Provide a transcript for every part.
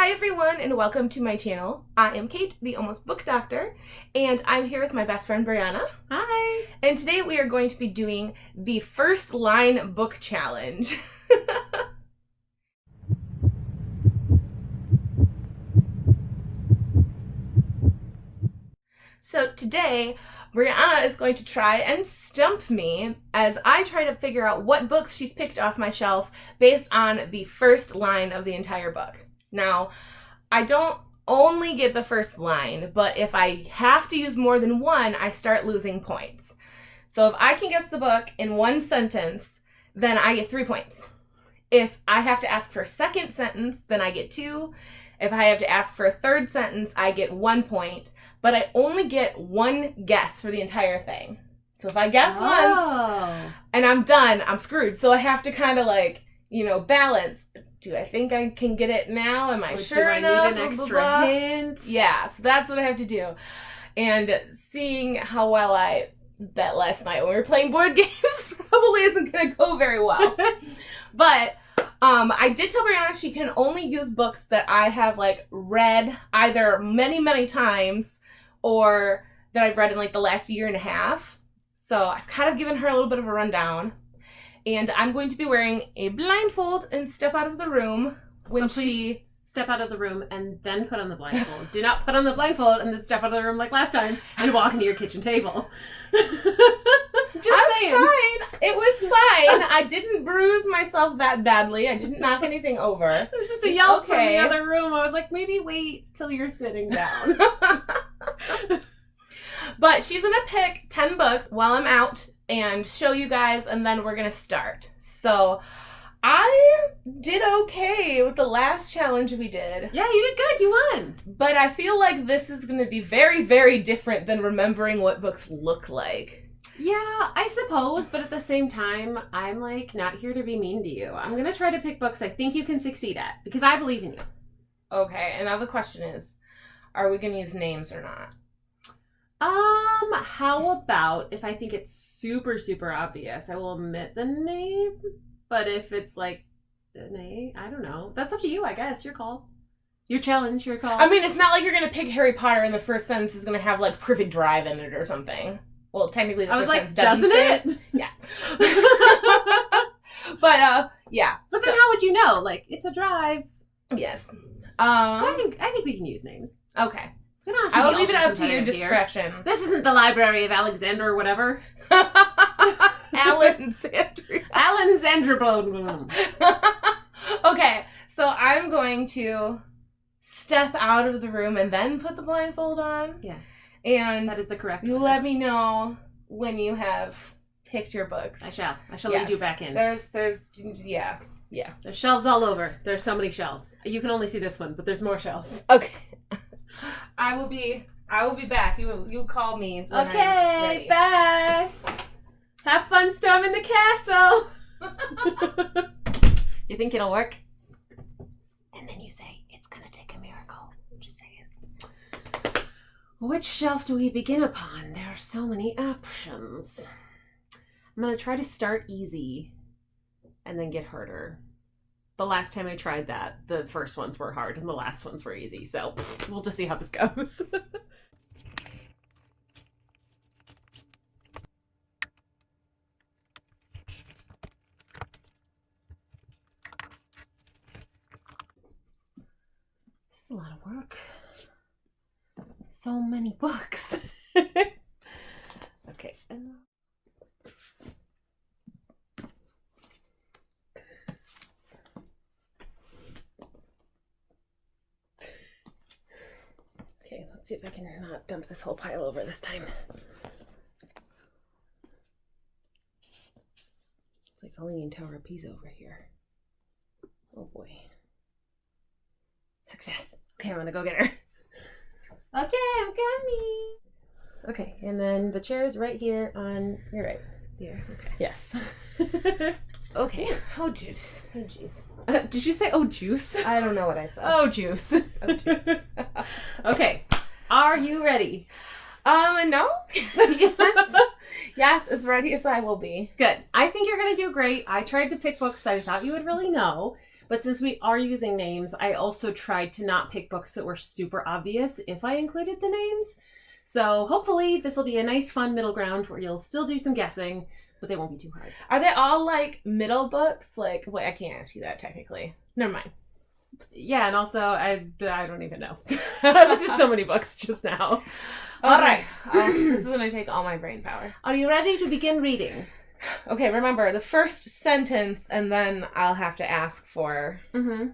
Hi everyone and welcome to my channel. I am Kate, the Almost Book Doctor, and I'm here with my best friend Brianna. Hi! And today we are going to be doing the first line book challenge. So today, Brianna is going to try and stump me as I try to figure out what books she's picked off my shelf based on the first line of the entire book. Now, I don't only get the first line, but if I have to use more than one, I start losing points. So if I can guess the book in one sentence, then I get 3 points. If I have to ask for a second sentence, then I get 2. If I have to ask for a third sentence, I get 1 point. But I only get one guess for the entire thing. So if I guess once and I'm done, I'm screwed. So I have to kind of balance. Do I think I can get it now? Am I sure enough? Do I need an extra hint? Yeah, so that's what I have to do. And seeing how well that last night when we were playing board games probably isn't going to go very well. But I did tell Brianna she can only use books that I have read either many, many times or that I've read in the last year and a half. So I've kind of given her a little bit of a rundown. And I'm going to be wearing a blindfold and step out of the room when she... Step out of the room and then put on the blindfold. Do not put on the blindfold and then step out of the room like last time and walk into your kitchen table. I'm saying. Fine. It was fine. I didn't bruise myself that badly. I didn't knock anything over. It was just a yelp from the other room. I was like, maybe wait till you're sitting down. But she's going to pick 10 books while I'm out and show you guys, and then we're going to start. So I did okay with the last challenge we did. Yeah, you did good. You won. But I feel like this is going to be very, very different than remembering what books look like. Yeah, I suppose, but at the same time, I'm not here to be mean to you. I'm going to try to pick books I think you can succeed at because I believe in you. Okay, and now the question is, are we going to use names or not? How about if I think it's super, super obvious, I will omit the name. But if it's the name, I don't know. That's up to you, I guess. Your call. Your challenge, your call. I mean, it's not like you're going to pick Harry Potter and the first sentence is going to have Perfect Drive in it or something. Well, technically the first sentence doesn't it? Yeah. But, yeah. But then how would you know? It's a drive. Yes. So I think we can use names. Okay. I will leave it up to your discretion. Here. This isn't the Library of Alexander or whatever. Alexandra Bloom. Okay, so I'm going to step out of the room and then put the blindfold on. Yes. And that is the correct you let me know when you have picked your books. I shall lead you back in. There's yeah. There's shelves all over. There's so many shelves. You can only see this one, but there's more shelves. Okay. I will be back. You call me. Okay, bye. Have fun storming the castle. You think it'll work? And then you say, it's gonna take a miracle. Just say it. Which shelf do we begin upon? There are so many options. I'm gonna try to start easy and then get harder. The last time I tried that, the first ones were hard and the last ones were easy. So we'll just see how this goes. This is a lot of work. So many books. Okay. Okay, let's see if I can not dump this whole pile over this time. It's like the Leaning Tower of Pisa over here. Oh boy. Success. Okay, I'm gonna go get her. Okay, I'm coming. Okay, and then the chair is right here on your right. Here. Okay. Yes. Okay. Oh, juice. Oh, juice. Did you say, oh, juice? I don't know what I said. Oh, juice. Oh, juice. Okay. Are you ready? No. Yes. Yes, as ready as I will be. Good. I think you're going to do great. I tried to pick books that I thought you would really know, But since we are using names, I also tried to not pick books that were super obvious if I included the names. So hopefully this will be a nice, fun middle ground where you'll still do some guessing, but they won't be too hard. Are they all like middle books? Like, wait, I can't ask you that technically. Never mind. Yeah, and also I don't even know. I did so many books just now. All right. This is going to take all my brain power. Are you ready to begin reading? Okay, remember, the first sentence, and then I'll have to ask for... Mm-hmm.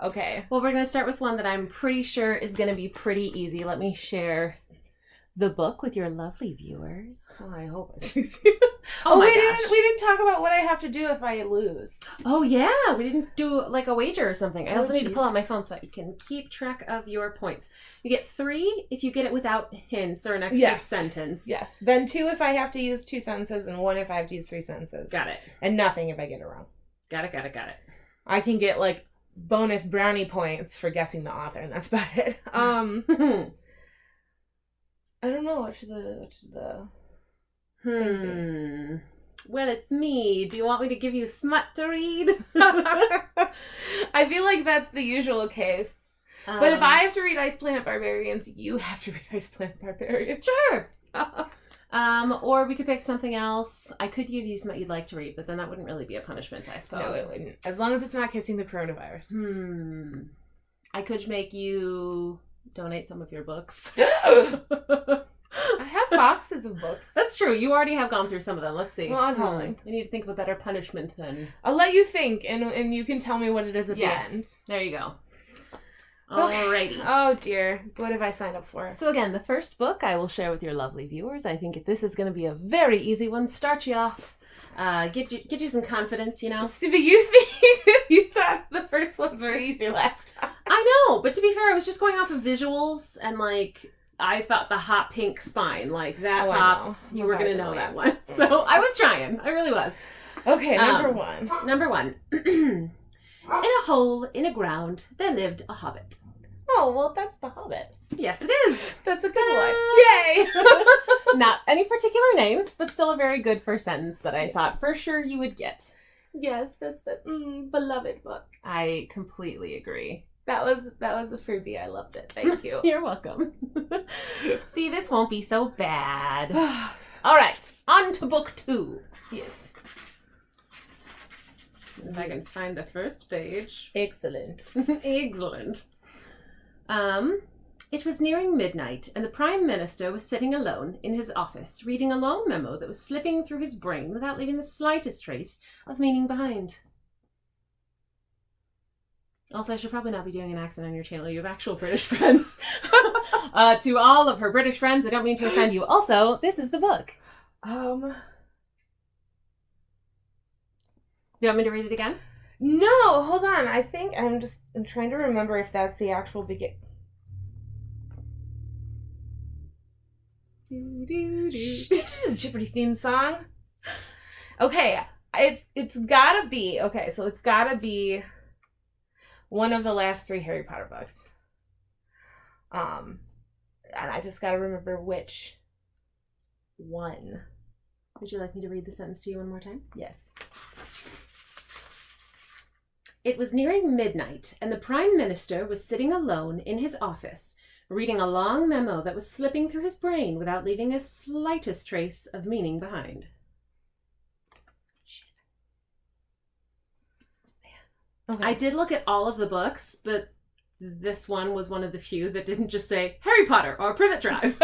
Okay. Well, we're going to start with one that I'm pretty sure is going to be pretty easy. Let me share the book with your lovely viewers. Oh, I hope it's easy. Oh my we gosh. we didn't talk about what I have to do if I lose. Oh yeah, we didn't do like a wager or something. I also need to jeez. pull out my phone so I can keep track of your points. You get 3 if you get it without hints or an extra sentence. Yes. Then 2 if I have to use 2 sentences, and 1 if I have to use 3 sentences. Got it. And nothing if I get it wrong. Got it. I can get like bonus brownie points for guessing the author, and that's about it. I don't know. What should the thing be? Well, it's me. Do you want me to give you smut to read? I feel like that's the usual case. But if I have to read Ice Planet Barbarians, you have to read Ice Planet Barbarians. Sure. Or we could pick something else. I could give you smut you'd like to read, but then that wouldn't really be a punishment, I suppose. No, it wouldn't. As long as it's not kissing the coronavirus. I could make you donate some of your books. I have boxes of books. That's true. You already have gone through some of them. Let's see. Well, unholy. I need to think of a better punishment then. I'll let you think, and you can tell me what it is at the end. There you go. Okay. Alrighty. Oh dear. What have I signed up for? So again, the first book I will share with your lovely viewers. I think this is going to be a very easy one. Start you off. Get you some confidence, you know. See, but you think you thought the first ones were easy last time. I know, but to be fair, I was just going off of visuals and like I thought the hot pink spine, like that pops. You were gonna know that one. So I was trying. I really was. Okay, number one. Number one. In a hole in a ground, there lived a hobbit. Oh, well, that's The Hobbit. Yes, it is. That's a good one. Yay! Not any particular names, but still a very good first sentence that I thought for sure you would get. Yes, that's the beloved book. I completely agree. That was a freebie. I loved it. Thank you. You're welcome. See, this won't be so bad. All right, on to book 2. Yes. If I can find the first page. Excellent. Excellent. It was nearing midnight, and the Prime Minister was sitting alone in his office, reading a long memo that was slipping through his brain without leaving the slightest trace of meaning behind. Also, I should probably not be doing an accent on your channel. You have actual British friends. To all of her British friends, I don't mean to offend you. Also, this is the book. Do you want me to read it again? No, hold on. I think I'm trying to remember if that's the actual Jeopardy theme song. Okay, it's gotta be okay. So it's gotta be one of the last 3 Harry Potter books. And I just gotta remember which one. Would you like me to read the sentence to you one more time? Yes. It was nearing midnight, and the Prime Minister was sitting alone in his office, reading a long memo that was slipping through his brain without leaving a slightest trace of meaning behind. Okay. I did look at all of the books, but this one was one of the few that didn't just say Harry Potter or Privet Drive.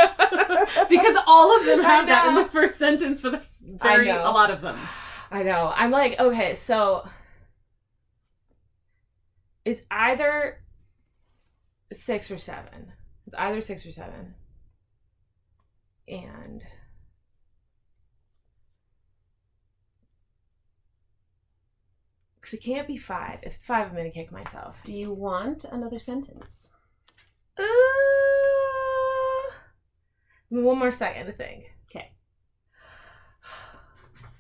Because all of them have that in the first sentence for the a lot of them. I know. I'm like, okay, so it's either 6 or 7. It's either 6 or 7. And because it can't be 5. If it's 5, I'm going to kick myself. Do you want another sentence? One more second to think. Okay.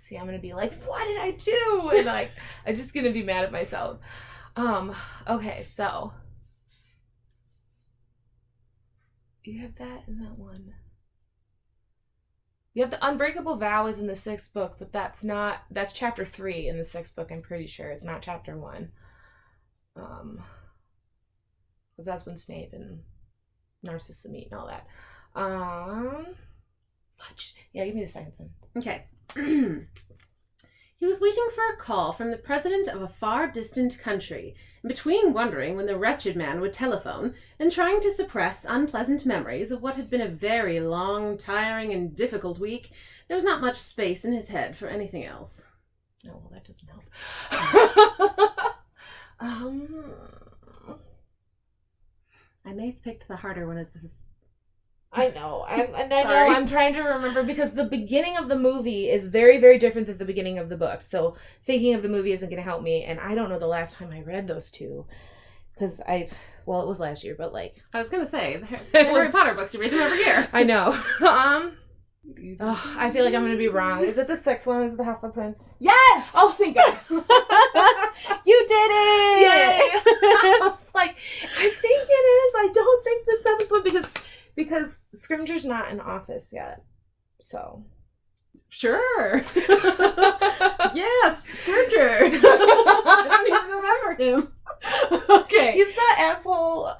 See, I'm going to be like, what did I do? And like, I'm just going to be mad at myself. Okay, so you have that and that one. You have the Unbreakable Vow is in the 6th book, but that's chapter 3 in the 6th book, I'm pretty sure. It's not chapter 1. Because that's when Snape and Narcissa meet and all that. Fudge. Yeah, give me the second sentence. Okay. He was waiting for a call from the president of a far distant country, and between wondering when the wretched man would telephone and trying to suppress unpleasant memories of what had been a very long, tiring, and difficult week, there was not much space in his head for anything else. Oh, well, that doesn't help. I may have picked the harder one as the... I know. I know I'm trying to remember because the beginning of the movie is very, very different than the beginning of the book. So thinking of the movie isn't going to help me. And I don't know the last time I read those two. Because it was last year, but like... I was going to say, the Harry Potter books, you read them every year. I know. I feel like I'm going to be wrong. Is it the sixth one? Is it the Half-Blood Prince? Yes! Oh, thank God. You did it! Yay! I was like, I think it is. I don't think the seventh one because Scrimger's not in office yet. So. Sure. Yes, Scrimger. I don't even remember him. Okay. He's the asshole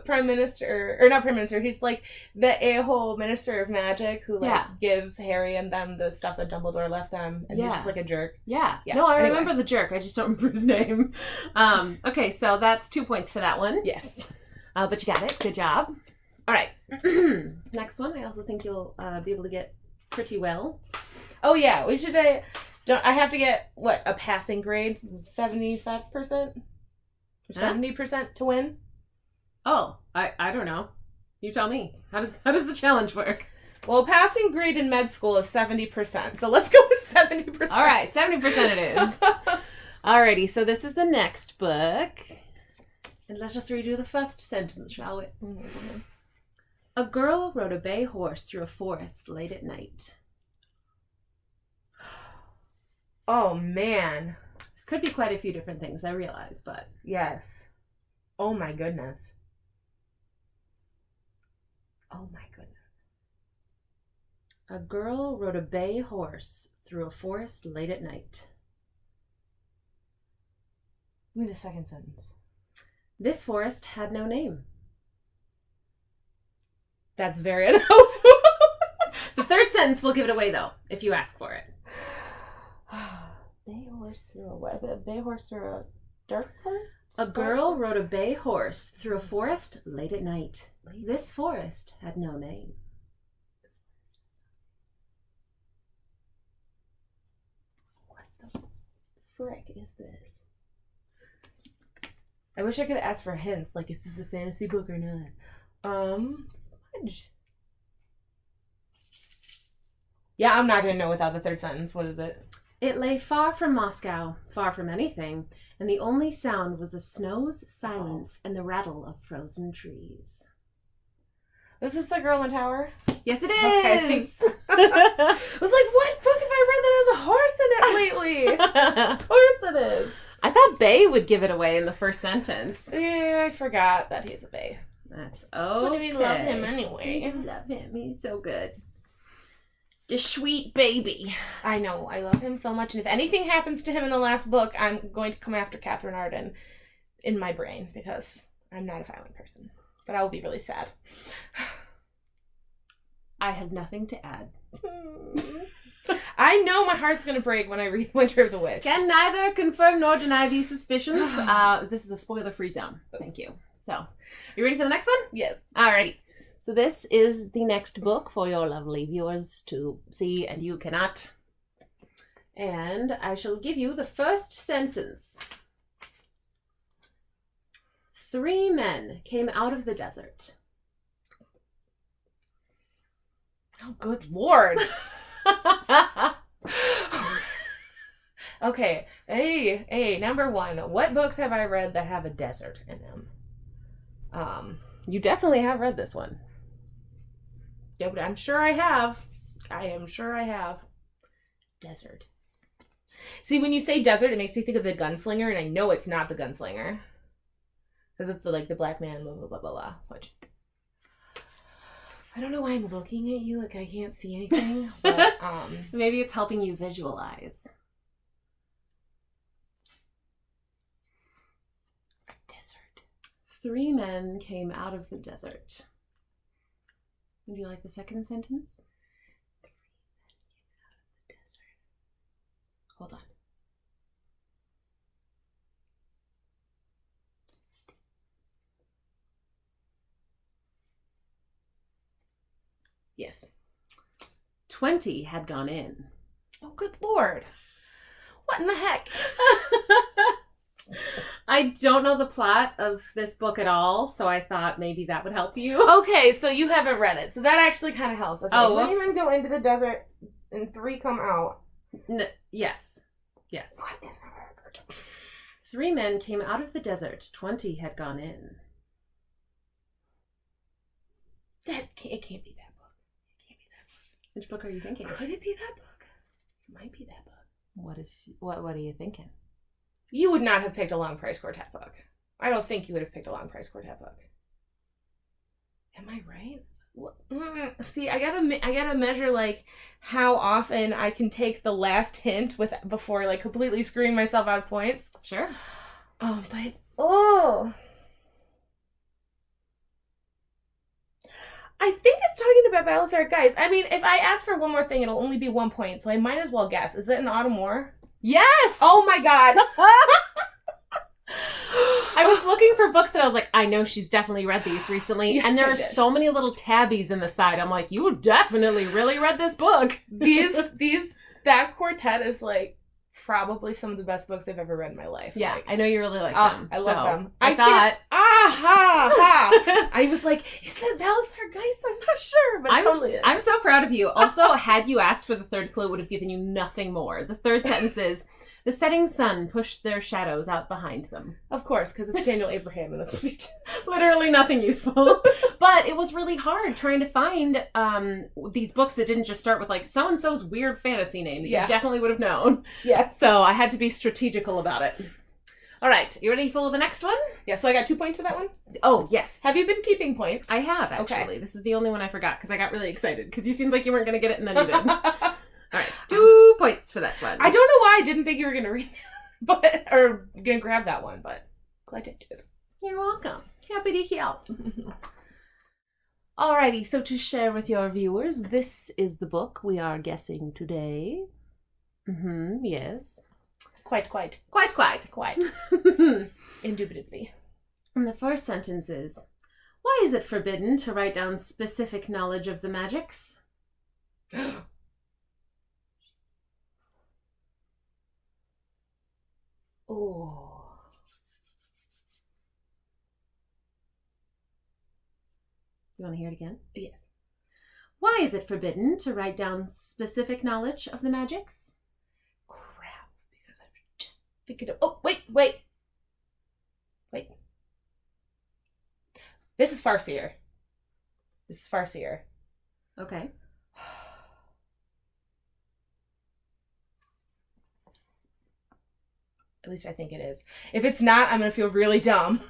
prime minister, or not prime minister, he's like the a-hole minister of magic who gives Harry and them the stuff that Dumbledore left them, and he's just like a jerk. Yeah. No, I remember the jerk, I just don't remember his name. Okay, so that's 2 points for that one. Yes. But you got it. Good job. All right. Next one, I also think you'll be able to get pretty well. Oh yeah, we should. I have to get a passing grade, 75%. 70% to win? Oh, I don't know. You tell me. How does the challenge work? Well, passing grade in med school is 70%, so let's go with 70%. All right, 70% it is. Alrighty, so this is the next book. And let us redo the first sentence, shall we? Oh my goodness. A girl rode a bay horse through a forest late at night. Oh, man. This could be quite a few different things, I realize, but... Yes. Oh, my goodness. Oh, my goodness. A girl rode a bay horse through a forest late at night. Give me the second sentence. This forest had no name. That's very unhelpful. The third sentence will give it away, though, if you ask for it. Bay horse through a what? A bay horse through a dark forest? A girl rode a bay horse through a forest late at night. This forest had no name. What the frick is this? I wish I could ask for hints, like, is this a fantasy book or not? Fudge. Yeah, I'm not gonna know without the third sentence. What is it? It lay far from Moscow, far from anything, and the only sound was the snow's silence and the rattle of frozen trees. Is this The Girl in the Tower? Yes, it is! Okay. I was like, what book have I read that has a horse in it lately? Of course it is. I thought Bay would give it away in the first sentence. Yeah, I forgot that he's a Bay. That's okay. But we love him anyway. We love him. He's so good. The sweet baby. I know. I love him so much. And if anything happens to him in the last book, I'm going to come after Catherine Arden in my brain because I'm not a violent person. But I will be really sad. I have nothing to add. I know my heart's going to break when I read Winter of the Witch. Can neither confirm nor deny these suspicions. This is a spoiler-free zone. Thank you. So, are you ready for the next one? Yes. Alrighty. So this is the next book for your lovely viewers to see, and you cannot. And I shall give you the first sentence. 3 men came out of the desert. Oh, good Lord. Okay. Hey, number 1. What books have I read that have a desert in them? You definitely have read this one. Yeah, but I'm sure I have. I am sure I have. Desert. See, when you say desert, it makes me think of The Gunslinger, and I know it's not The Gunslinger. Because it's the black man, blah, blah, blah, blah, blah. Which, I don't know why I'm looking at you like I can't see anything, but, Maybe it's helping you visualize. 3 men came out of the desert. Would you like the second sentence? 3 men came out of the desert. Hold on. Yes. 20 had gone in. Oh, good Lord. What in the heck? I don't know the plot of this book at all, so I thought maybe that would help you. Okay, so you haven't read it, so that actually kind of helps. Okay, Oh, 3 men go into the desert and 3 come out. Yes. What in the heck? 3 men came out of the desert. 20 had gone in. It can't be that book. It can't be that book. Which book are you thinking? Could it be that book? It might be that book. What are you thinking? You would not have picked a Long Price Quartet book. I don't think you would have picked a Long Price Quartet book. Am I right? See, I gotta measure like how often I can take the last hint before like completely screwing myself out of points. Sure. I think it's talking about Balancer Guys. I mean, if I ask for one more thing, it'll only be 1 point, so I might as well guess. Is it an Autumn War? Yes! Oh my god! I was looking for books that I was like, I know she's definitely read these recently. Yes, and there I are did. so many little tabbies in the side. I'm like, you definitely really read this book. That quartet is like probably some of the best books I've ever read in my life. Yeah, like, I know you really like them. I love them. I thought... I was like, is that Balancer Guys? I'm not sure, but it totally is. I'm so proud of you. Also, had you asked for the third clue, it would have given you nothing more. The third sentence is, the setting sun pushed their shadows out behind them. Of course, because it's Daniel Abraham in this. Literally nothing useful. But it was really hard trying to find these books that didn't just start with like so-and-so's weird fantasy name that you definitely would have known. Yeah. So I had to be strategical about it. All right, you ready for the next one? Yeah, so I got 2 points for that one? Oh, yes. Have you been keeping points? I have, actually. Okay. This is the only one I forgot because I got really excited because you seemed like you weren't going to get it and then you did. All right, 2 points for that one. I don't know why I didn't think you were going to read that, or going to grab that one, but glad you did. You're welcome. Happy to help. Alrighty, so to share with your viewers, this is the book we are guessing today. Yes. Quite. Indubitably. And the first sentence is, why is it forbidden to write down specific knowledge of the magics? Oh. You want to hear it again? Yes. Why is it forbidden to write down specific knowledge of the magics? Crap, because I'm just thinking of... Oh, wait. This is Farseer. Okay. At least I think it is. If it's not, I'm going to feel really dumb.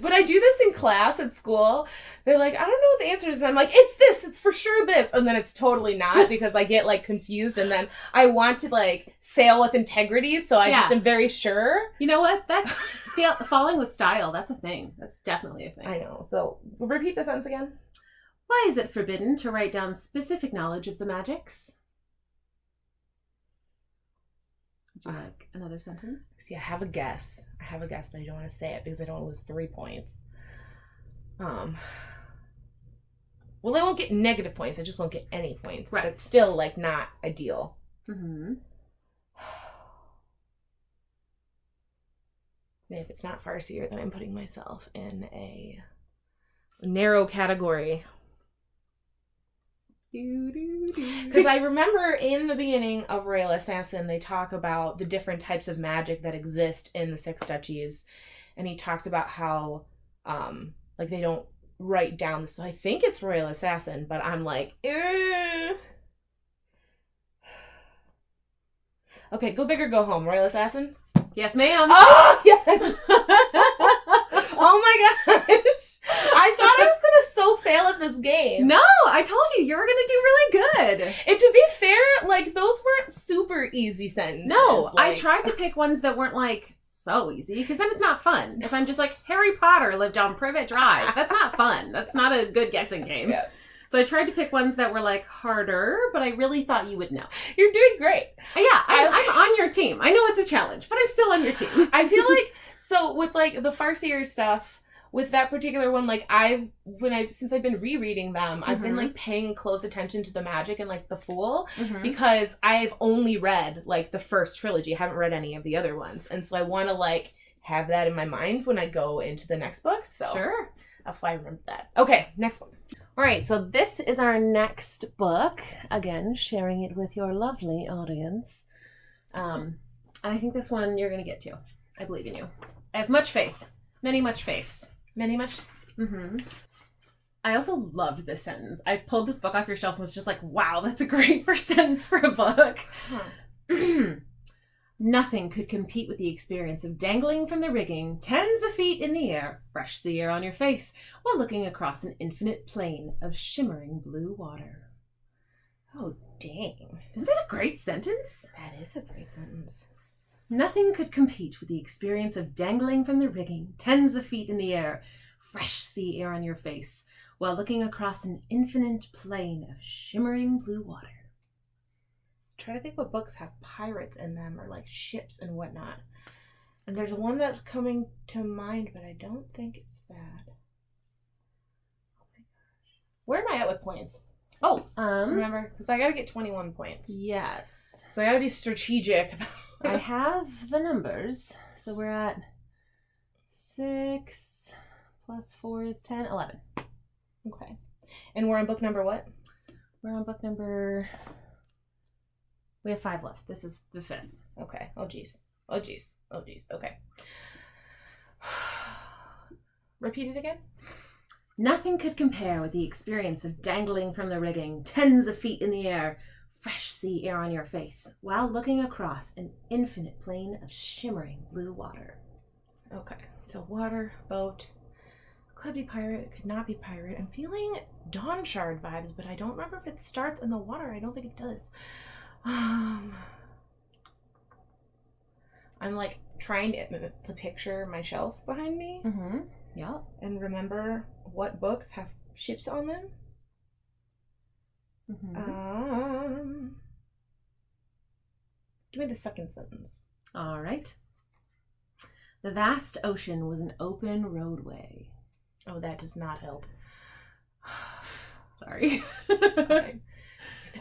But I do this in class at school. They're like, I don't know what the answer is. And I'm like, it's this. It's for sure this. And then it's totally not because I get like confused. And then I want to like fail with integrity. So I just am very sure. You know what? That's falling with style. That's a thing. That's definitely a thing. I know. So repeat the sentence again. Why is it forbidden to write down specific knowledge of the magics? Would you like another sentence? See, I have a guess, but I don't want to say it because I don't want to lose 3 points. Well, I won't get negative points. I just won't get any points. Right. But it's still, like, not ideal. Mm-hmm. If it's not Farseer, then I'm putting myself in a narrow category. Because I remember in the beginning of Royal Assassin, they talk about the different types of magic that exist in the Six Duchies. And he talks about how, like, they don't write down. So I think it's Royal Assassin, but I'm like, eh. Okay, go big or go home. Royal Assassin? Yes, ma'am. Oh, yes! Oh my gosh! I thought I was gonna so fail at this game. No, I told you were gonna do really good. And to be fair, like, those weren't super easy sentences. No, like... I tried to pick ones that weren't like so easy, because then it's not fun. If I'm just like, Harry Potter lived on Privet Drive, that's not fun. That's not a good guessing game. Yes. So I tried to pick ones that were like harder, but I really thought you would know. You're doing great. Yeah, I'm on your team. I know it's a challenge, but I'm still on your team. I feel like, so with like the farcier stuff, with that particular one, like since I've been rereading them, I've been like paying close attention to the magic and like the Fool, because I've only read like the first trilogy. I haven't read any of the other ones. And so I want to like have that in my mind when I go into the next book. So sure. That's why I remember that. Okay, next book. All right, so this is our next book. Again, sharing it with your lovely audience. And I think this one you're going to get to. I believe in you. I have much faith. Many much faiths. Many much? I also loved this sentence. I pulled this book off your shelf and was just like, wow, that's a great first sentence for a book. Nothing could compete with the experience of dangling from the rigging, tens of feet in the air, fresh sea air on your face, while looking across an infinite plain of shimmering blue water. Oh, dang. Isn't that a great sentence? That is a great sentence. Nothing could compete with the experience of dangling from the rigging, tens of feet in the air, fresh sea air on your face, while looking across an infinite plain of shimmering blue water. Try to think what books have pirates in them or like ships and whatnot. And there's one that's coming to mind, but I don't think it's that. Oh my gosh. Where am I at with points? Oh, remember? Because I gotta get 21 points. Yes. So I gotta be strategic. I have the numbers. So we're at 6 plus 4 is 10, 11. Okay. And we're on book number what? We're on book number... We have 5 left. This is the 5th. Okay. Oh, geez. Oh, geez. Oh, geez. Okay. Repeat it again. Nothing could compare with the experience of dangling from the rigging, tens of feet in the air, fresh sea air on your face, while looking across an infinite plain of shimmering blue water. Okay. So water, boat. Could be pirate. Could not be pirate. I'm feeling Dawn Shard vibes, but I don't remember if it starts in the water. I don't think it does. I'm like trying to picture my shelf behind me. Yeah. And remember what books have ships on them. Give me the second sentence. All right. The vast ocean was an open roadway. Oh, that does not help. Sorry. An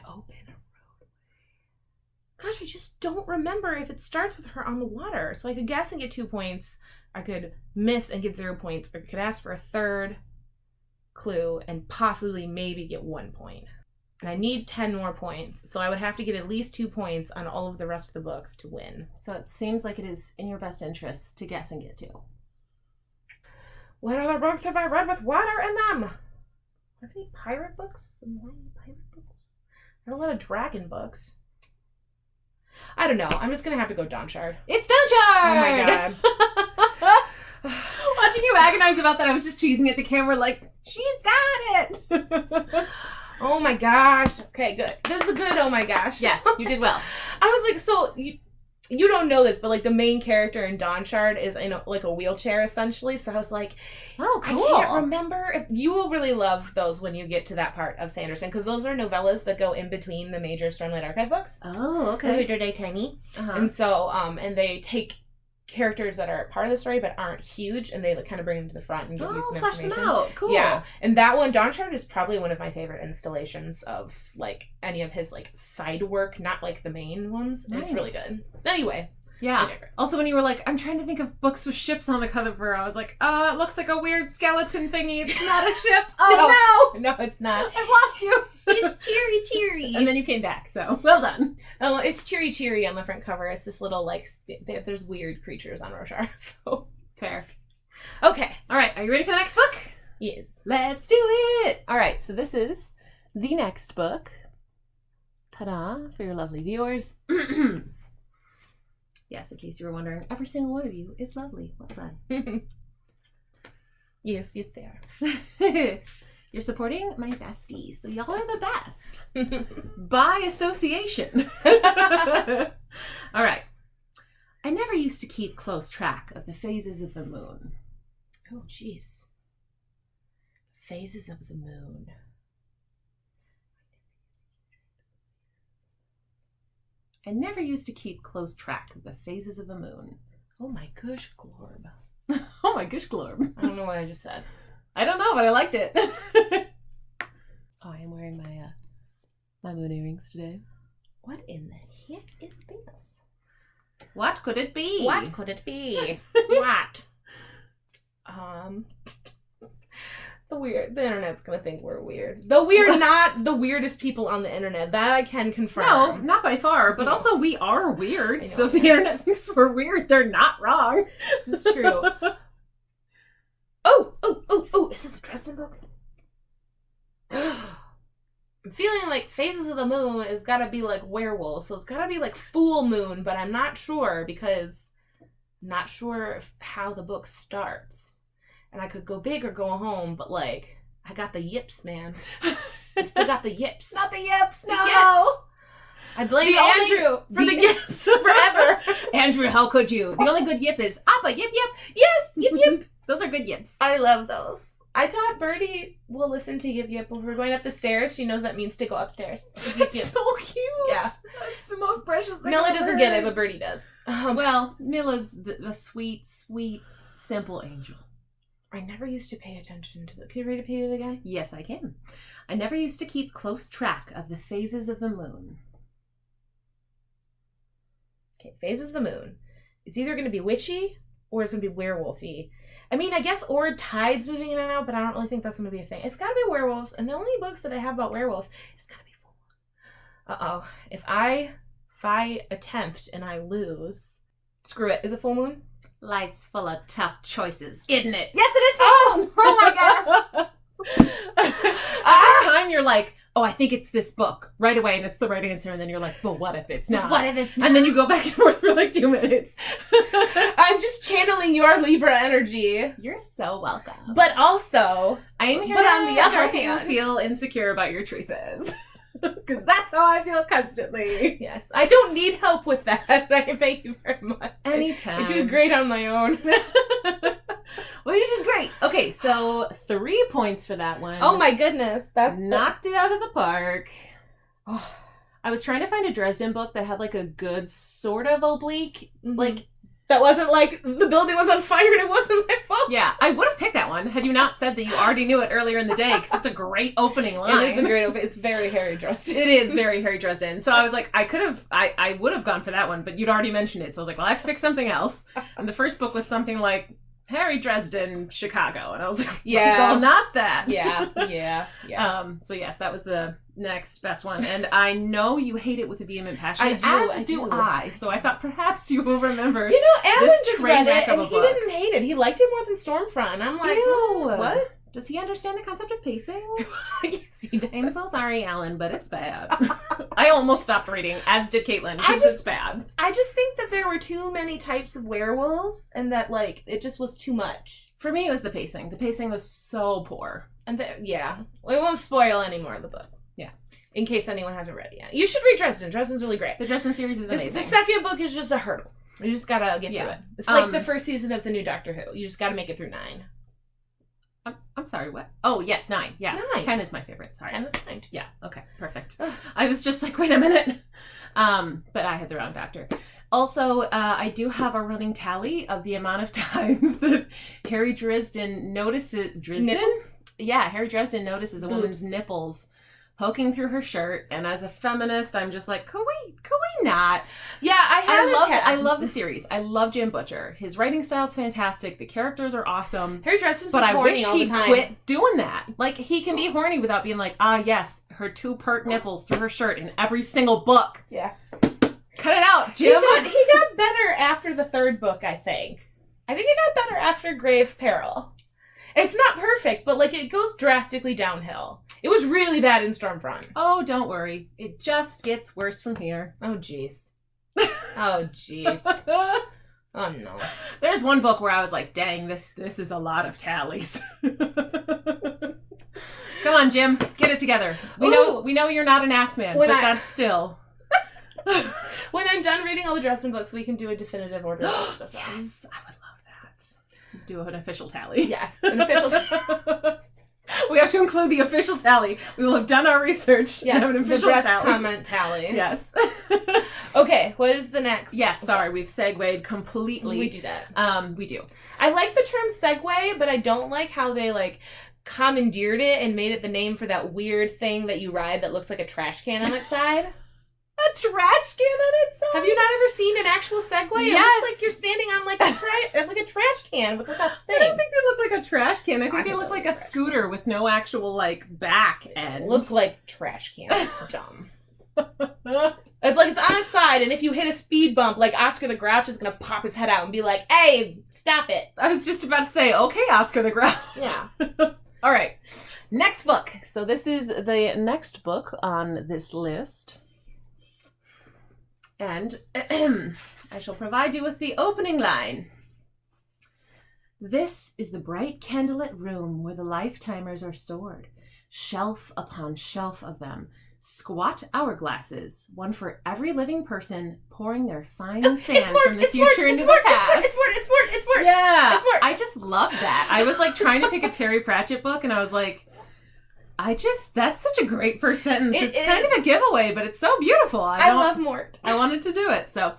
open Gosh, I just don't remember if it starts with her on the water. So I could guess and get 2 points. I could miss and get 0 points. Or I could ask for a third clue and possibly maybe get 1 point. And I need 10 more points. So I would have to get at least 2 points on all of the rest of the books to win. So it seems like it is in your best interest to guess and get 2. What other books have I read with water in them? Are there any pirate books? There are a lot of dragon books. I don't know. I'm just going to have to go Dawn Shard. It's Dawn Shard! Oh my god. Watching you agonize about that, I was just cheesing at the camera like, she's got it! Oh my gosh. Okay, good. This is a good oh my gosh. Yes, you did well. I was like, so you don't know this, but like the main character in Dawn Shard is in like a wheelchair essentially. So I was like, oh, cool. I can't remember. If you will really love those when you get to that part of Sanderson, because those are novellas that go in between the major Stormlight Archive books. Oh, okay. Because they're tiny, and so and they take characters that are part of the story but aren't huge, and they like, kind of bring them to the front and give you some flesh information. them out. Cool. Yeah, and that one, Dawn Shard, is probably one of my favorite installations of like any of his like side work, not like the main ones. Nice. It's really good. Anyway. Yeah. Also, when you were like, I'm trying to think of books with ships on the cover, I was like, it looks like a weird skeleton thingy. It's not a ship. Oh, no. No, it's not. I've lost you. It's cheery. And then you came back, so well done. Oh, it's cheery on the front cover. It's this little, like, there's weird creatures on Roshar, so. Fair. Okay. All right. Are you ready for the next book? Yes. Let's do it. All right. So this is the next book. Ta-da, for your lovely viewers. Yes, in case you were wondering, every single one of you is lovely. Well done. Yes, they are. You're supporting my besties, so y'all are the best. By association. All right. I never used to keep close track of the phases of the moon. Oh, jeez. Phases of the moon. I never used to keep close track of the phases of the moon. Oh my gosh, Glorb. Oh my gosh, Glorb. I don't know what I just said. I don't know, but I liked it. Oh, I am wearing my moon earrings today. What in the heck is this? What could it be? What could it be? What? The internet's gonna think we're weird. Though we are not the weirdest people on the internet. That I can confirm. No, not by far. But also, we are weird. I know. So if the internet thinks we're weird, they're not wrong. This is true. Oh! Is this a Dresden book? I'm feeling like Phases of the Moon has got to be like werewolves, so it's got to be like full moon, but I'm not sure because I'm not sure how the book starts. And I could go big or go home, but like, I got the yips, man. I still got the yips. Not the yips, no. The yips. I blame Andrew for the yips forever. Andrew, how could you? The only good yip is Appa, yip, yip. Yes, yip, yip. Those are good yips. I love those. I taught Birdie will listen to Yip Yip. When we're going up the stairs, she knows that means to go upstairs. That's so cute. Yeah. That's the most precious thing Milla ever. doesn't get it, but Birdie does. Well, Milla's the sweet, sweet, simple angel. I never used to pay attention to the... Can you read it again? Yes, I can. I never used to keep close track of the phases of the moon. Okay, Phases of the Moon. It's either going to be witchy or it's going to be werewolfy. I mean, I guess or tides moving in and out, but I don't really think that's going to be a thing. It's got to be werewolves, and the only books that I have about werewolves, it's got to be full. Uh-oh. If I attempt and I lose, screw it. Is it full moon? Life's full of tough choices, isn't it? Yes, it is full moon! Oh my gosh! Every time you're like, oh, I think it's this book right away, and it's the right answer, and then you're like, but what if it's not? What if it's not? And then you go back and forth for like 2 minutes. I'm just channeling your Libra energy. You're so welcome. But also, I am here but to on the other help hand, you feel insecure about your choices. Because that's how I feel constantly. Yes, I don't need help with that. I thank you very much. Anytime. I do great on my own. Well, you did great. Okay, so 3 points for that one. Oh my goodness, that's knocked it out of the park. Oh. I was trying to find a Dresden book that had like a good sort of oblique, like that wasn't like the building was on fire and it wasn't my fault. Yeah, I would have picked that one had you not said that you already knew it earlier in the day because it's a great opening line. It is a great opening. It's very Harry Dresden. It is very Harry Dresden. So I was like, I would have gone for that one, but you'd already mentioned it. So I was like, well, I have to pick something else. And the first book was something like Harry Dresden, Chicago. And I was like, yeah, well, not that. Yeah. So yes, that was the next best one. And I know you hate it with a vehement passion. I do. So I thought perhaps you will remember. You know, Alan this just train read wreck it of and a he book. didn't hate it. He liked it more than Stormfront. And I'm like, Ew. what? Does he understand the concept of pacing? Yes, he does. I'm so sorry, Alan, but it's bad. I almost stopped reading, as did Caitlin, because it's bad. I just think that there were too many types of werewolves and that, like, it just was too much. For me, it was the pacing. The pacing was so poor. And we won't spoil any more of the book. Yeah. In case anyone hasn't read it yet. You should read Dresden. Dresden's really great. The Dresden series is amazing. The second book is just a hurdle. You just gotta get through it. It's like the first season of the new Doctor Who. You just gotta make it through 9. I'm sorry, what? Oh, yes, 9. Yeah. 9. 10 is my favorite. Sorry. 10 is fine. Yeah, okay, perfect. I was just like, wait a minute. But I had the wrong doctor. Also, I do have a running tally of the amount of times that Harry Dresden notices... Nipples? Yeah, Harry Dresden notices a woman's nipples poking through her shirt, and as a feminist, I'm just like, could we not? Yeah, I love the series. I love Jim Butcher. His writing style's fantastic. The characters are awesome. Harry Dresden's but just horny wish all the he'd time. quit doing that. Like, he can be horny without being like, yes, her 2 pert nipples through her shirt in every single book. Yeah. Cut it out, Jim. He got better after the 3rd book, I think. I think he got better after Grave Peril. It's not perfect, but, like, it goes drastically downhill. It was really bad in Stormfront. Oh, don't worry. It just gets worse from here. Oh, jeez. Oh, jeez. Oh, no. There's one book where I was like, dang, this is a lot of tallies. Come on, Jim. Get it together. We know you're not an ass man, that's still. When I'm done reading all the Dresden books, we can do a definitive order list of them. Yes, I would love that. Do an official tally. Yes, an official tally. We have to include the official tally. We will have done our research. Yes, and have an official the tally. comment tally. Yes. Okay, what is the next? Yes, sorry, we've segued completely. We do that. We do. I like the term segue, but I don't like how they like commandeered it and made it the name for that weird thing that you ride that looks like a trash can on its side. A trash can on its side? Have you not ever seen an actual Segway? Yes. It looks like you're standing on like a trash can with like a thing. I don't think they look like a trash can. I think they look like a scooter with no actual like back end. Looks like trash can. It's dumb. It's like it's on its side, and if you hit a speed bump, like Oscar the Grouch is gonna pop his head out and be like, "Hey, stop it!" I was just about to say, "Okay, Oscar the Grouch." Yeah. All right. Next book. So this is the next book on this list. And I shall provide you with the opening line. This is the bright candlelit room where the lifetimers are stored. Shelf upon shelf of them. Squat hourglasses, one for every living person, pouring their fine sand from the future into the past. It's more. Yeah. It's more. I just love that. I was like trying to pick a Terry Pratchett book, and I was like, that's such a great first sentence. It's kind of a giveaway, but it's so beautiful. I love Mort. I wanted to do it. So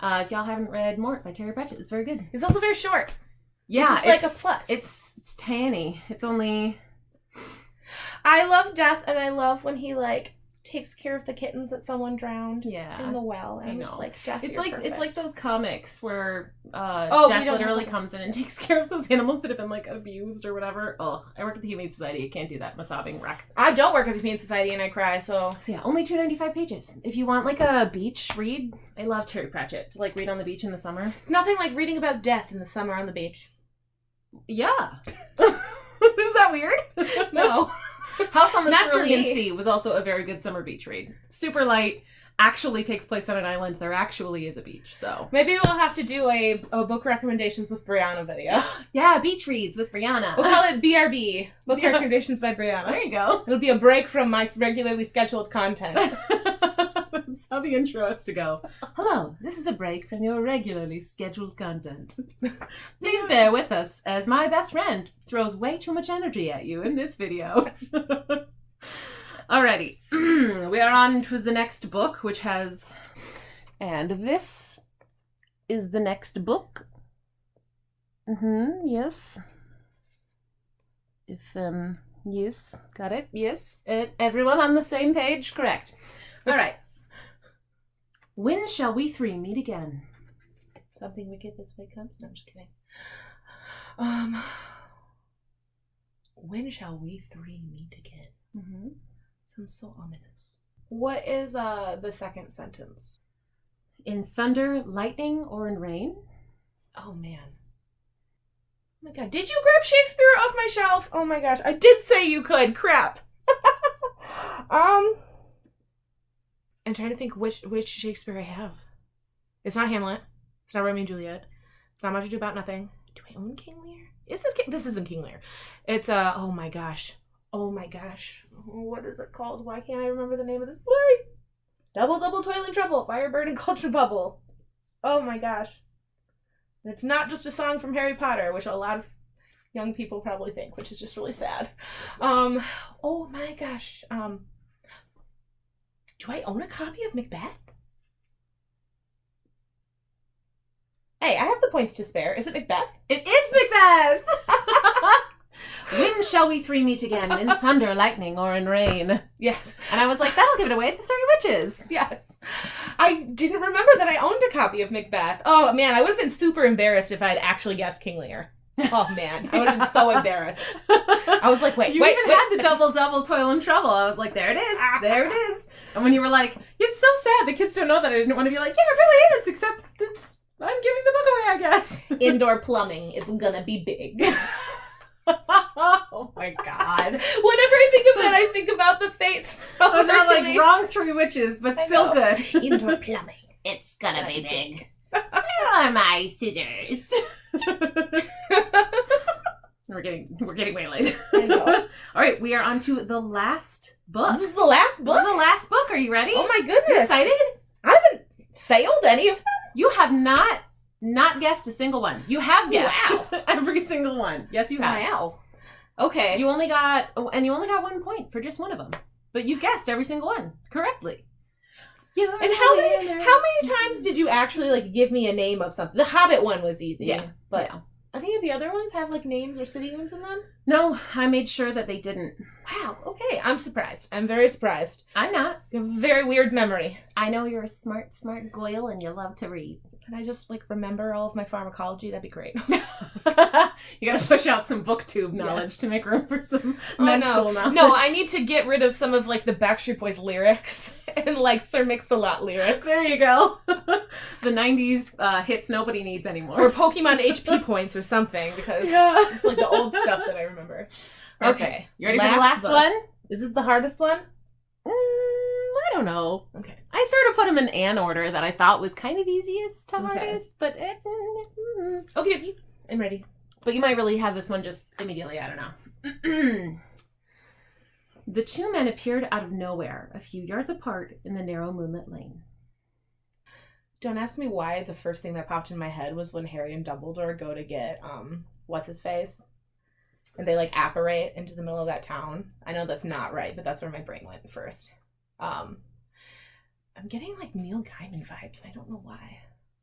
if y'all haven't read Mort by Terry Pratchett, it's very good. It's also very short. Yeah. It's like a plus. It's tanny. It's only... I love Death, and I love when he like takes care of the kittens that someone drowned in the well. And I'm just like, Death, it's perfect. like those comics where Death literally comes in and takes care of those animals that have been like abused or whatever. Ugh, I work at the Humane Society. I can't do that. I'm a sobbing wreck. I don't work at the Humane Society and I cry, so yeah, only 295 pages. If you want like a beach read, I love Terry Pratchett to like read on the beach in the summer. Nothing like reading about death in the summer on the beach. Yeah. Is that weird? No. House on the Cerulean Sea was also a very good summer beach read. Super light, actually takes place on an island. There actually is a beach, so. Maybe we'll have to do a book recommendations with Brianna video. Yeah, beach reads with Brianna. We'll call it BRB, Book Recommendations by Brianna. There you go. It'll be a break from my regularly scheduled content. That's how the intro has to go. Hello, this is a break from your regularly scheduled content. Please bear with us, as my best friend throws way too much energy at you in this video. Alrighty, we are on to the next book, which has... And this is the next book. Yes. Yes, got it, yes. Everyone on the same page? Correct. Alright. When shall we three meet again? Something wicked this way comes? No, I'm just kidding. When shall we three meet again? Sounds so ominous. What is the second sentence? In thunder, lightning, or in rain? Oh man. Oh my god. Did you grab Shakespeare off my shelf? Oh my gosh. I did say you could. Crap. I'm trying to think which Shakespeare I have. It's not Hamlet. It's not Romeo and Juliet. It's not Much Ado About Nothing. Do I own King Lear? This isn't King Lear. It's oh my gosh. Oh my gosh. What is it called? Why can't I remember the name of this play? Double Toil and Trouble. Firebird and Culture Bubble. Oh my gosh. It's not just a song from Harry Potter, which a lot of young people probably think, which is just really sad. Oh my gosh. Do I own a copy of Macbeth? Hey, I have the points to spare. Is it Macbeth? It is Macbeth! When shall we three meet again? In thunder, lightning, or in rain? Yes. And I was like, that'll give it away. The Three Witches. Yes. I didn't remember that I owned a copy of Macbeth. Oh, man, I would have been super embarrassed if I had actually guessed King Lear. Oh, man. I would have been so embarrassed. I was like, wait. You even had the double, toil and trouble. I was like, there it is. There it is. And when you were like, it's so sad the kids don't know that, I didn't want to be like, yeah, it really is, except I'm giving the book away, I guess. Indoor plumbing. It's gonna be big. Oh my god. Whenever I think of that, I think about the Fates. Those are like wrong Three Witches, but still good. Indoor plumbing. It's gonna be big. Where are my scissors? We're getting getting way late. I know. All right, we are on to the last book. This is the last book? This is the last book. Are you ready? Oh my goodness. You excited? I haven't failed any of them. You have not guessed a single one. You have guessed Wow. every single one. Yes, you have. Wow. Okay. You only got 1 point for just one of them. But you've guessed every single one correctly. And how many times did you actually like give me a name of something? The Hobbit one was easy. Yeah. But yeah. any of the other ones have like names or city names in them? No, I made sure that they didn't. Wow. Okay. I'm surprised. I'm very surprised. I'm not. You have a very weird memory. I know you're a smart Goyle and you love to read. Can I just like remember all of my pharmacology? That'd be great. You gotta push out some booktube knowledge to make room for some med school knowledge. No, I need to get rid of some of like the Backstreet Boys lyrics and like Sir Mix-a-Lot lyrics. There you go. The 90s hits nobody needs anymore. Or Pokemon HP points or something because it's like the old stuff that I remember. Perfect. Okay. You ready for the last one? Is this the hardest one? I don't know. Okay. I sort of put them in an order that I thought was kind of easiest to hardest, but Okay, I'm ready. But you might really have this one just immediately. I don't know. The two men appeared out of nowhere, a few yards apart in the narrow moonlit lane. Don't ask me why the first thing that popped in my head was when Harry and Dumbledore go to get what's his face, and they like apparate into the middle of that town. I know that's not right, but that's where my brain went first. I'm getting like Neil Gaiman vibes. I don't know why.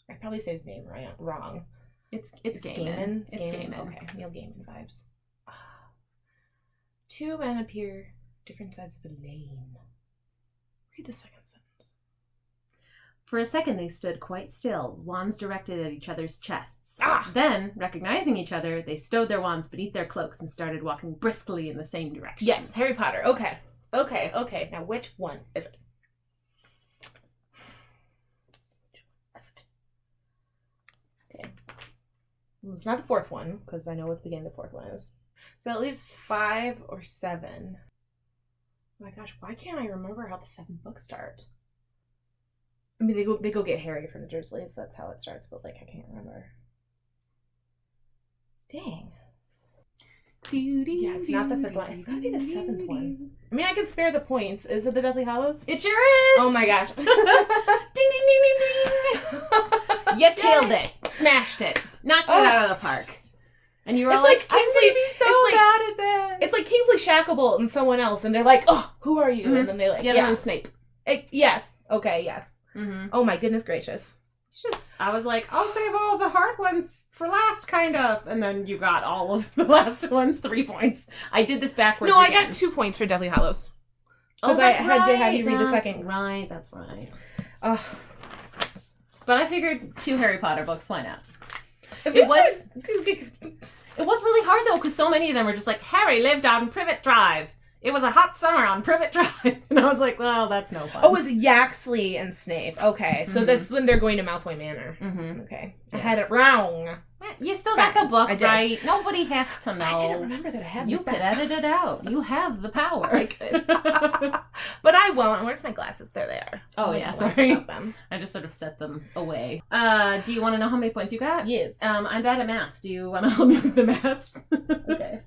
I probably say his name wrong. It's Gaiman. It's Gaiman. Okay, Neil Gaiman vibes. Two men appear different sides of the lane. Read the second sentence. For a second they stood quite still, wands directed at each other's chests. Ah! Then, recognizing each other, they stowed their wands beneath their cloaks and started walking briskly in the same direction. Yes, Harry Potter. Okay. Now, which one is it? Okay. Well, it's not the fourth one, because I know what the beginning of the fourth one is. So that leaves 5 or 7. Oh my gosh, why can't I remember how the 7th book starts? I mean, they go get Harry from the Dursleys. That's how it starts, but like I can't remember. Dang. Yeah, it's not the 5th one. It's gotta be the 7th one. I mean, I can spare the points. Is it the Deathly Hallows? It sure is! Oh my gosh. Ding, ding, ding, ding, ding! You killed it. Smashed it. Knocked it out of the park. And you were all like, Kingsley, bad at that. It's like Kingsley Shacklebolt and someone else, and they're like, oh, who are you? Mm-hmm. And then they like, the other one's Snape. Yes. Okay, yes. Mm-hmm. Oh my goodness gracious. I was like, I'll save all the hard ones for last, kind of. And then you got all of the last ones, 3 points. I did this backwards. No, again. I got 2 points for Deathly Hallows. Because I had to have you read the second. Right, that's right. But I figured 2 Harry Potter books, why not? It was really hard, though, because so many of them were just like, Harry lived on Privet Drive. It was a hot summer on Privet Drive. And I was like, well, that's no fun. Oh, it's Yaxley and Snape. Okay, so that's when they're going to Malfoy Manor. Mm-hmm. Okay. Yes. I had it wrong. You still got the book, right? Nobody has to know. I didn't remember that I had You could edit it out. You have the power. I could. But I won't. Where's my glasses? There they are. Oh, yeah, sorry. I just sort of set them away. Do you want to know how many points you got? Yes. I'm bad at math. Do you want to help me with the maths? Okay.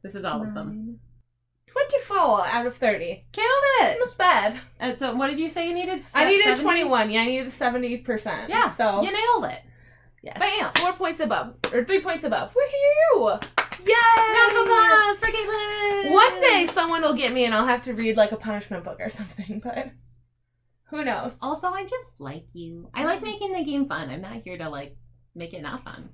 This is all of them. 24 out of 30. Killed it! It's not bad. And so what did you say you needed? I needed 70? 21. Yeah, I needed 70%. Yeah, so you nailed it. Yes. Bam! 4 points above. Or 3 points above. Woohoo! Yay! Round of applause for Caitlin! One day someone will get me and I'll have to read like a punishment book or something, but who knows? Also, I just like you. I like making the game fun. I'm not here to like make it not fun.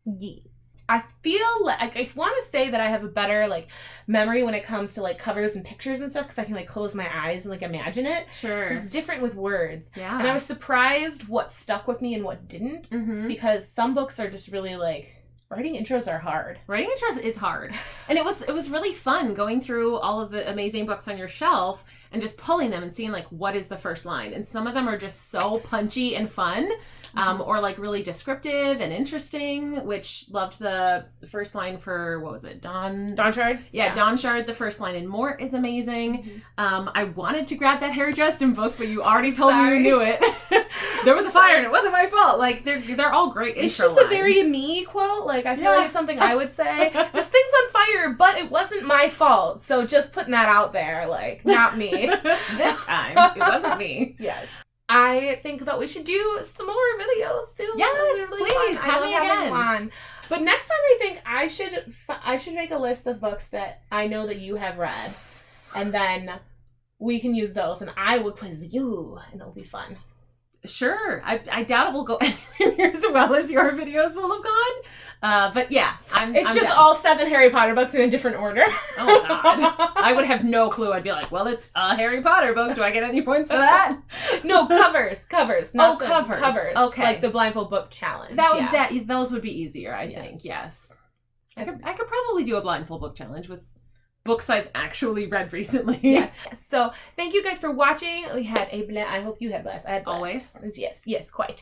Yeah. I feel like I want to say that I have a better like memory when it comes to like covers and pictures and stuff because I can like close my eyes and like imagine it. Sure. It's different with words. Yeah. And I was surprised what stuck with me and what didn't because some books are just really like writing intros are hard. Writing intros is hard. And it was really fun going through all of the amazing books on your shelf and just pulling them and seeing like what is the first line. And some of them are just so punchy and fun. Or like really descriptive and interesting, which loved the first line for, what was it, Donchard? Yeah, Donchard, the first line in Mort is amazing. I wanted to grab that Harry Justin book, but you already told me you knew it. There was a fire and it wasn't my fault. Like, they're all great intro lines. It's just a very me quote. Like, I feel like it's something I would say. This thing's on fire fire, but it wasn't my fault. So just putting that out there, like, not me. This time, it wasn't me. Yes. I think that we should do some more videos soon. Yes, please. I love having you on. But next time, I think I should make a list of books that I know that you have read, and then we can use those, and I will quiz you, and it'll be fun. Sure. I doubt it will go anywhere as well as your videos will have gone. But yeah, I'm just down. all 7 Harry Potter books in a different order. Oh, God. I would have no clue. I'd be like, well, it's a Harry Potter book. Do I get any points for that? No, covers. Not covers. Covers. Okay. Like the blindfold book challenge. Those would be easier, I think. Yes. I could probably do a blindfold book challenge with books I've actually read recently. Yes. So thank you guys for watching. We had a blast. I hope you had blast. I had blast. Always. Yes, quite.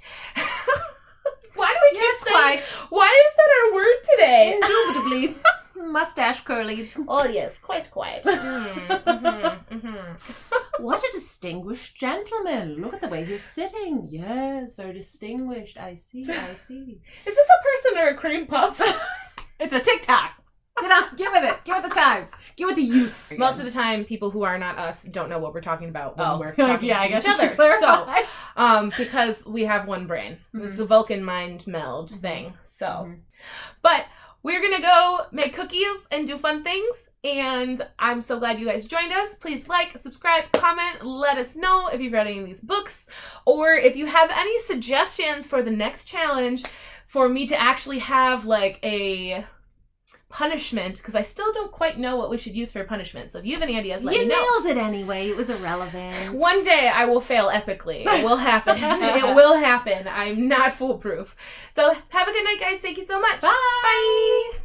Why do we keep saying? Quite. Why is that our word today? Indubitably. Mustache curlies. Oh yes, quite. What a distinguished gentleman. Look at the way he's sitting. Yes, very distinguished. I see. Is this a person or a cream puff? It's a TikTok. Get with it. Get with the times. Get with the youths. Most of the time, people who are not us don't know what we're talking about when we're talking I to guess each other. So, because we have one brain. Mm-hmm. It's a Vulcan mind meld thing. So, but we're going to go make cookies and do fun things. And I'm so glad you guys joined us. Please like, subscribe, comment, let us know if you've read any of these books, or if you have any suggestions for the next challenge for me to actually have like a punishment, because I still don't quite know what we should use for a punishment. So if you have any ideas, let me know. You nailed it anyway. It was irrelevant. One day I will fail epically. It will happen. It will happen. I'm not foolproof. So have a good night, guys. Thank you so much. Bye. Bye.